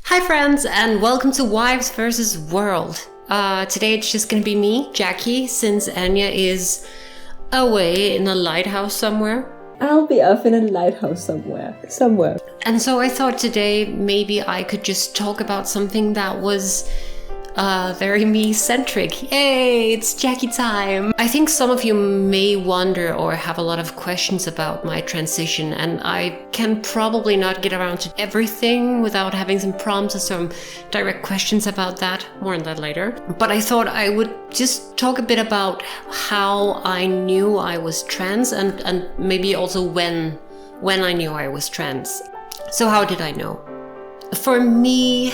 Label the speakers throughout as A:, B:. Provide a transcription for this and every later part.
A: Hi friends, and welcome to Wives vs. World. Today it's just gonna be me, Jackie, since Anya is away in a lighthouse somewhere.
B: I'll be off in a lighthouse somewhere.
A: And so I thought today maybe I could just talk about something that was very me-centric. Yay, it's Jackie time! I think some of you may wonder or have a lot of questions about my transition, and I can probably not get around to everything without having some prompts or some direct questions about that. More on that later. But I thought I would just talk a bit about how I knew I was trans and maybe also when I knew I was trans. So how did I know? For me,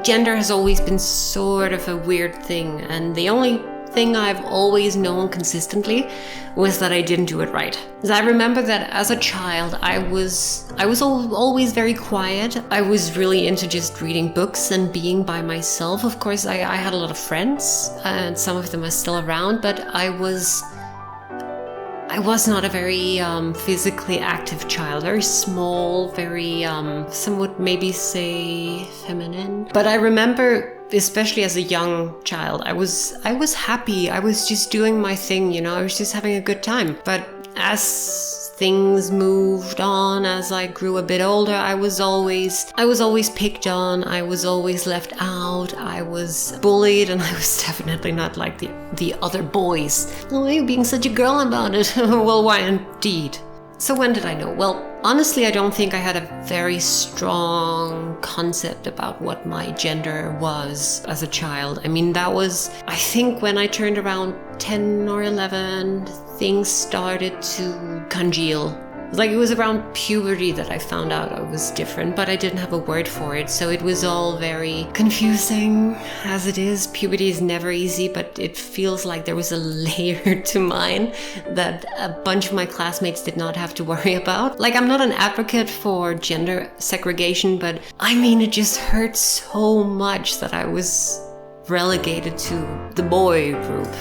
A: gender has always been sort of a weird thing, and the only thing I've always known consistently was that I didn't do it right. Because I remember that as a child, I was always very quiet. I was really into just reading books and being by myself. Of course, I had a lot of friends, and some of them are still around, but I was not a very physically active child, very small, very, some would maybe say feminine. But I remember, especially as a young child, I was happy. I was just doing my thing, I was just having a good time. But as things moved on, as I grew a bit older, I was always picked on, I was always left out, I was bullied, and I was definitely not like the other boys. Oh, you're being such a girl about it. Well, why indeed? So when did I know? Well, honestly, I don't think I had a very strong concept about what my gender was as a child. I mean, that was, I think when I turned around 10 or 11, things started to congeal. Like, it was around puberty that I found out I was different, but I didn't have a word for it, so it was all very confusing, as it is. Puberty is never easy, but it feels like there was a layer to mine that a bunch of my classmates did not have to worry about. Like, I'm not an advocate for gender segregation, but I mean, it just hurt so much that I was relegated to the boy group.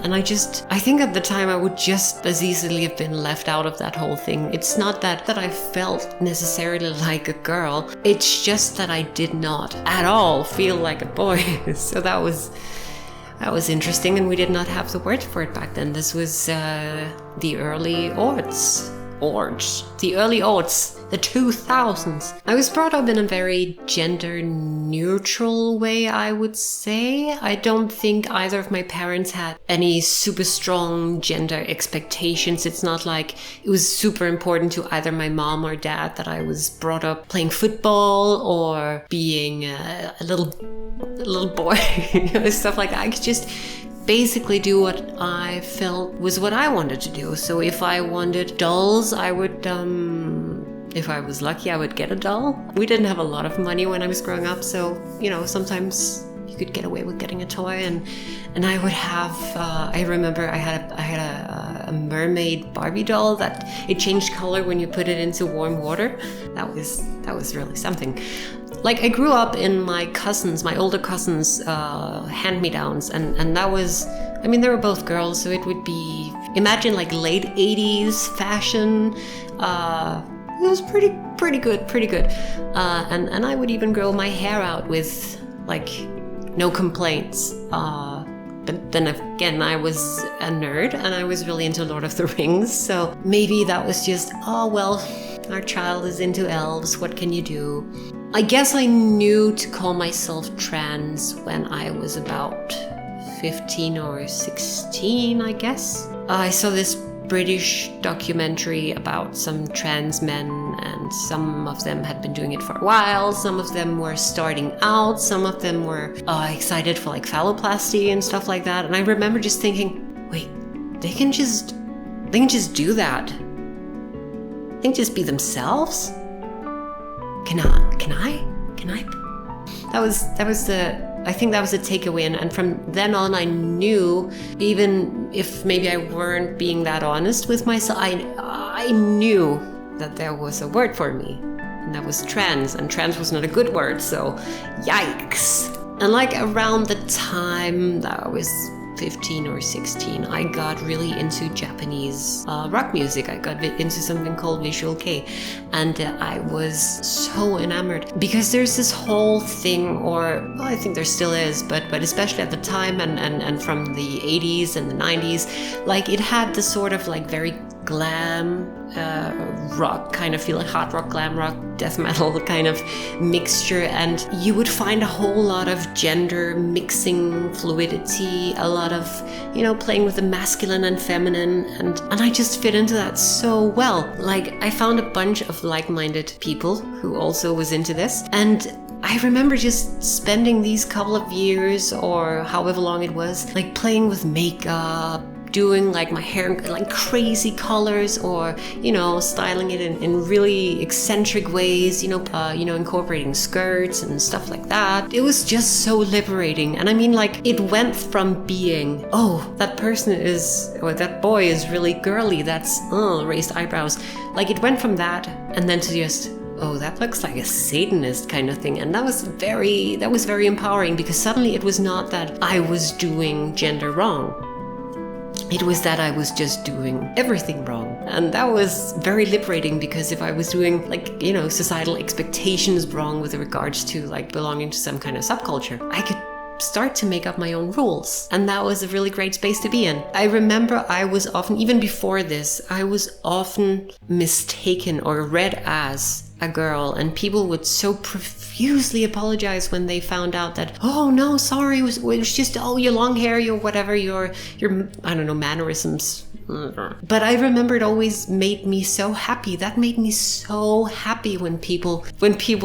A: And I think at the time I would just as easily have been left out of that whole thing. It's not that I felt necessarily like a girl. It's just that I did not at all feel like a boy. So that was interesting, and we did not have the word for it back then. This was the early aughts. The 2000s. I was brought up in a very gender neutral way, I would say. I don't think either of my parents had any super strong gender expectations. It's not like it was super important to either my mom or dad that I was brought up playing football or being a little boy, stuff like that. I could just basically do what I felt was what I wanted to do. So if I wanted dolls, I would, if I was lucky, I would get a doll. We didn't have a lot of money when I was growing up, so, sometimes you could get away with getting a toy, and I would have, I remember I had a mermaid Barbie doll that it changed color when you put it into warm water. That was really something. Like, I grew up in my older cousins' hand-me-downs, and that was, I mean, they were both girls, so it would be, imagine like late 80s fashion. It was pretty good. And I would even grow my hair out with, like, no complaints. But then again, I was a nerd, and I was really into Lord of the Rings, so maybe that was just, oh, well, our child is into elves, what can you do? I guess I knew to call myself trans when I was about 15 or 16, I guess. I saw this British documentary about some trans men, and some of them had been doing it for a while, some of them were starting out, some of them were excited for like phalloplasty and stuff like that. And I remember just thinking, wait, they can just do that. They can just be themselves? Can I? I think that was the takeaway, and from then on I knew, even if maybe I weren't being that honest with myself, I knew that there was a word for me, and that was trans, and trans was not a good word, so yikes. And like around the time that I was 15 or 16, I got really into Japanese rock music. I got into something called Visual Kei, and I was so enamored because there's this whole thing, or well, I think there still is, but especially at the time and from the 80s and the 90s, like it had this sort of like very glam rock kind of feel, like hard rock, glam rock, death metal kind of mixture, and you would find a whole lot of gender mixing, fluidity, a lot of, you know, playing with the masculine and feminine, and I just fit into that so well. Like I found a bunch of like-minded people who also was into this, and I remember just spending these couple of years or however long it was, like playing with makeup, doing like my hair in like crazy colors, or you know, styling it in really eccentric ways, you know, incorporating skirts and stuff like that. It was just so liberating. And I mean, like, it went from being, oh, that person is, or that boy is really girly, that's raised eyebrows, like it went from that and then to just, oh, that looks like a Satanist kind of thing. And that was very empowering, because suddenly it was not that I was doing gender wrong. It was that I was just doing everything wrong. And that was very liberating, because if I was doing, like, you know, societal expectations wrong with regards to like belonging to some kind of subculture, I could start to make up my own rules. And that was a really great space to be in. I remember I was often, even before this, I was often mistaken or read as a girl, and people would so profusely apologize when they found out that, oh no, sorry, it was just, oh, your long hair, your whatever, your I don't know, mannerisms. But I remember it always made me so happy. That made me so happy when people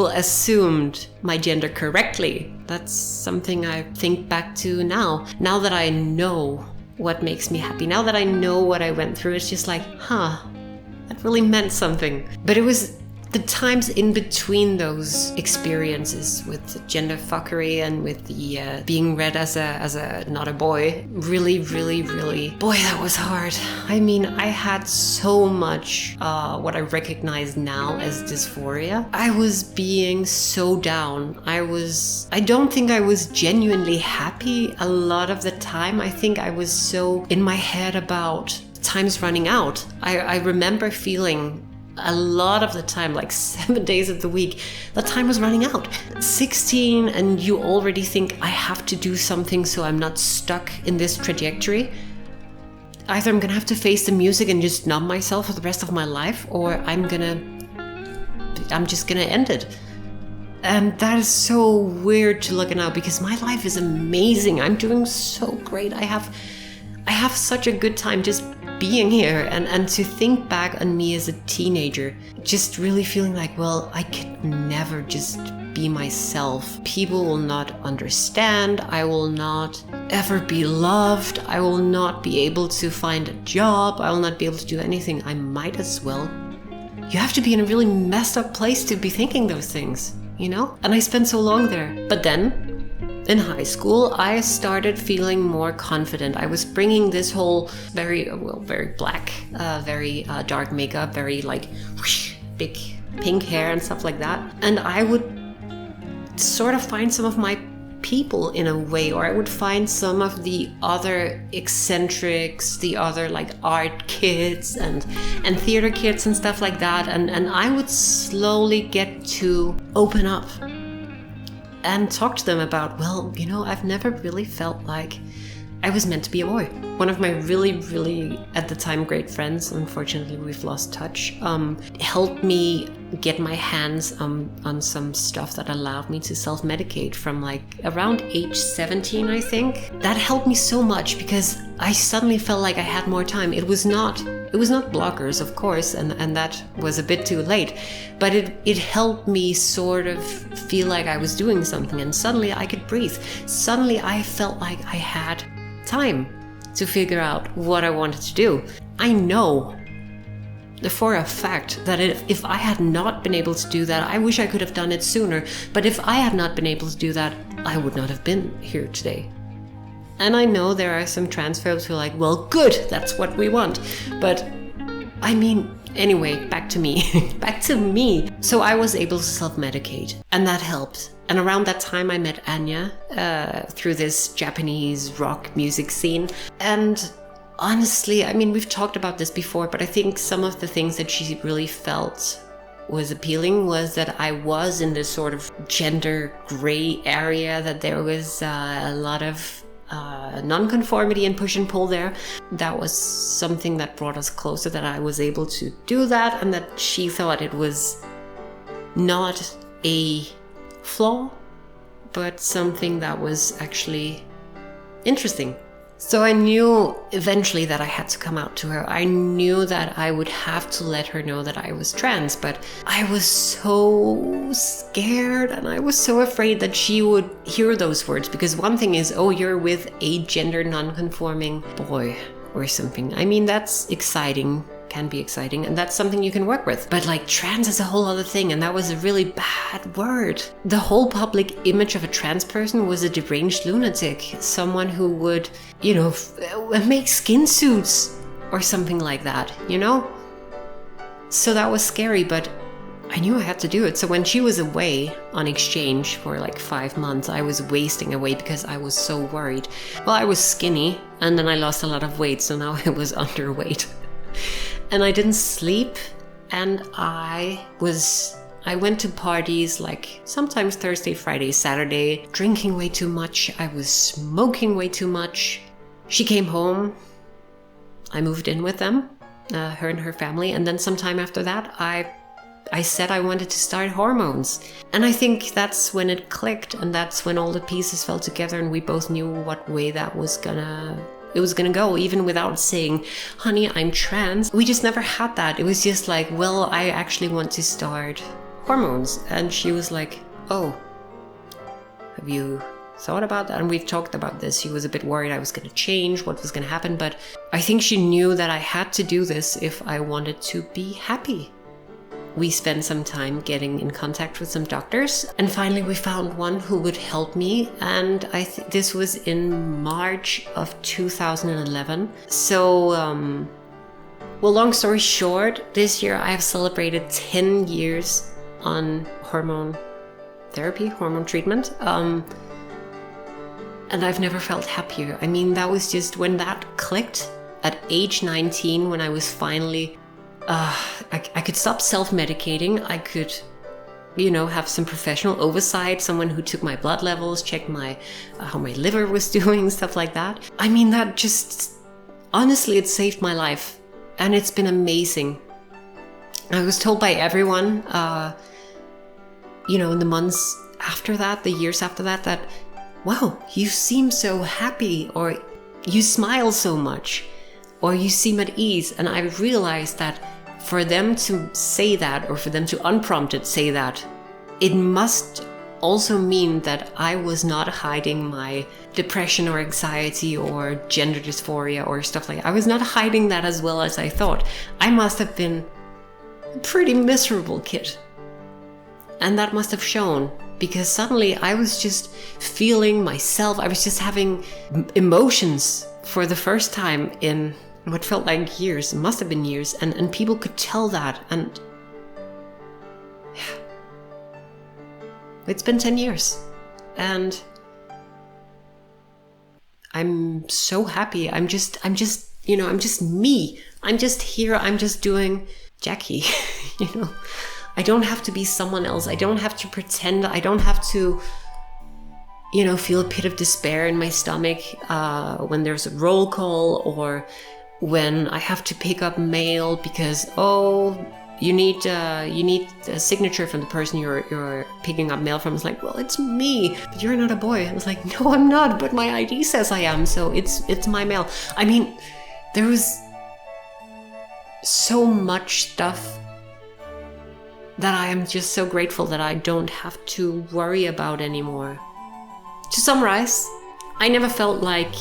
A: assumed my gender correctly. That's something I think back to now that I know what makes me happy. Now that I know what I went through, it's just like, that really meant something. But it was the times in between those experiences with the gender fuckery and with the being read as a not a boy, really, boy, that was hard. I mean, I had so much what I recognize now as dysphoria. I was being so down. I don't think I was genuinely happy a lot of the time. I think I was so in my head about time's running out. I remember feeling a lot of the time, like 7 days of the week, the time was running out. 16, and you already think, I have to do something so I'm not stuck in this trajectory. Either I'm gonna have to face the music and just numb myself for the rest of my life, or I'm just gonna end it. And that is so weird to look at now, because my life is amazing. I'm doing so great. I have such a good time just being here, and to think back on me as a teenager, just really feeling like, well, I could never just be myself. People will not understand. I will not ever be loved. I will not be able to find a job. I will not be able to do anything. I might as well. You have to be in a really messed up place to be thinking those things, you know? And I spent so long there. But then in high school, I started feeling more confident. I was bringing this whole very black, very dark makeup, very like whoosh, big pink hair and stuff like that. And I would sort of find some of my people in a way, or I would find some of the other eccentrics, the other like art kids and theater kids and stuff like that. And I would slowly get to open up and talk to them about, well, you know, I've never really felt like I was meant to be a boy. One of my really, at the time, great friends, unfortunately we've lost touch, helped me get my hands on some stuff that allowed me to self-medicate from like around age 17, I think. That helped me so much, because I suddenly felt like I had more time. It was not blockers, of course, and that was a bit too late, but it helped me sort of feel like I was doing something, and suddenly I could breathe. Suddenly I felt like I had time to figure out what I wanted to do. I know for a fact that if I had not been able to do that, I wish I could have done it sooner, but if I had not been able to do that, I would not have been here today. And I know there are some transphobes who are like, well, good, that's what we want. But I mean, anyway, back to me. Back to me. So I was able to self-medicate, and that helped. And around that time, I met Anya through this Japanese rock music scene. And honestly, I mean, we've talked about this before, but I think some of the things that she really felt was appealing was that I was in this sort of gender gray area, that there was a lot of nonconformity and push and pull there. That was something that brought us closer, that I was able to do that, and that she thought it was not a flaw, but something that was actually interesting. So I knew eventually that I had to come out to her. I knew that I would have to let her know that I was trans, but I was so scared and I was so afraid that she would hear those words, because one thing is, oh, you're with a gender non-conforming boy or something. I mean, that's exciting, can be exciting, and that's something you can work with. But like, trans is a whole other thing, and that was a really bad word. The whole public image of a trans person was a deranged lunatic, someone who would, you know, make skin suits or something like that, you know? So that was scary, but I knew I had to do it. So when she was away on exchange for like 5 months, I was wasting away because I was so worried. Well, I was skinny, and then I lost a lot of weight, so now I was underweight. And I didn't sleep, and I went to parties like sometimes Thursday, Friday, Saturday, drinking way too much. I was smoking way too much. She came home. I moved in with them, her and her family. And then sometime after that, I said I wanted to start hormones. And I think that's when it clicked, and that's when all the pieces fell together, and we both knew what way it was gonna go, even without saying, honey, I'm trans. We just never had that. It was just like, well, I actually want to start hormones. And she was like, oh, have you thought about that? And we've talked about this. She was a bit worried I was going to change, what was going to happen. But I think she knew that I had to do this if I wanted to be happy. We spent some time getting in contact with some doctors, and finally we found one who would help me, and this was in March of 2011. So, well, long story short, this year I have celebrated 10 years on hormone therapy, hormone treatment, and I've never felt happier. I mean, that was just when that clicked at age 19, when I was finally I could stop self-medicating. I could, you know, have some professional oversight, someone who took my blood levels, checked how my liver was doing, stuff like that. I mean, that just, honestly, it saved my life, and it's been amazing. I was told by everyone, you know, in the months after that, the years after that, that, wow, you seem so happy, or you smile so much, or you seem at ease. And I realized that for them to say that, or for them to unprompted say that, it must also mean that I was not hiding my depression or anxiety or gender dysphoria or stuff like that. I was not hiding that as well as I thought. I must have been a pretty miserable kid. And that must have shown, because suddenly I was just feeling myself. I was just having emotions for the first time in what felt like years. It must have been years, and people could tell that. And yeah, it's been 10 years, and I'm so happy. I'm just you know, I'm just me. I'm just here. I'm just doing Jackie. You know, I don't have to be someone else. I don't have to pretend. I don't have to, you know, feel a pit of despair in my stomach when there's a roll call, or when I have to pick up mail because, oh, you need a signature from the person you're picking up mail from. It's like, well, it's me, but you're not a boy. I was like, no, I'm not, but my ID says I am, so it's my mail. I mean, there was so much stuff that I am just so grateful that I don't have to worry about anymore. To summarize, I never felt like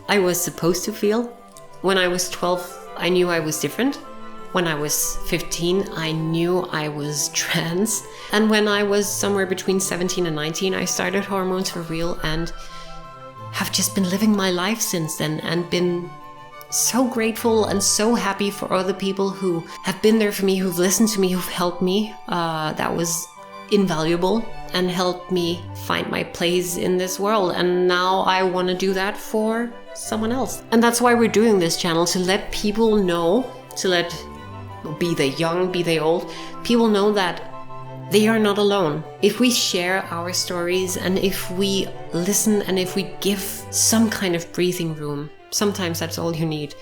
A: I was supposed to feel. When I was 12, I knew I was different. When I was 15, I knew I was trans. And when I was somewhere between 17 and 19, I started hormones for real, and have just been living my life since then, and been so grateful and so happy for all the people who have been there for me, who've listened to me, who've helped me. That was invaluable and helped me find my place in this world. And now I want to do that for someone else. And that's why we're doing this channel, to let people know, to let, be they young, be they old, people know that they are not alone. If we share our stories and if we listen and if we give some kind of breathing room, sometimes that's all you need,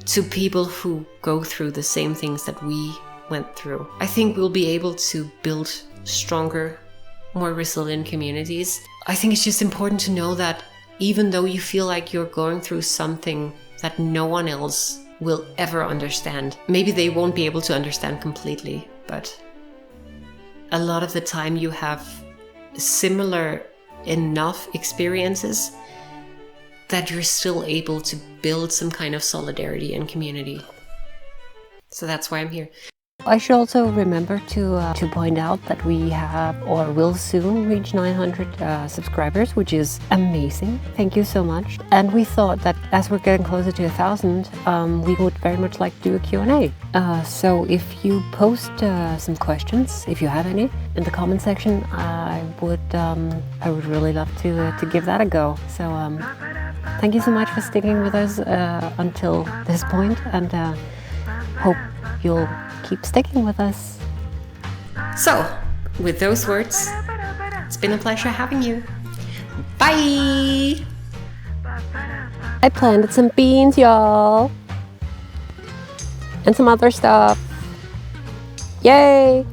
A: to people who go through the same things that we went through, I think we'll be able to build stronger, more resilient communities. I think it's just important to know that even though you feel like you're going through something that no one else will ever understand, maybe they won't be able to understand completely, but a lot of the time you have similar enough experiences that you're still able to build some kind of solidarity and community. So that's why I'm here. I should also remember to point out that we have, or will soon reach 900 subscribers, which is amazing. Thank you so much. And we thought that as we're getting closer to 1,000, we would very much like to do a Q&A. So if you post some questions, if you have any, in the comment section, I would really love to give that a go. So thank you so much for sticking with us until this point, and hope you'll keep sticking with us. So, with those words, it's been a pleasure having you. Bye! I planted some beans, y'all. And some other stuff. Yay!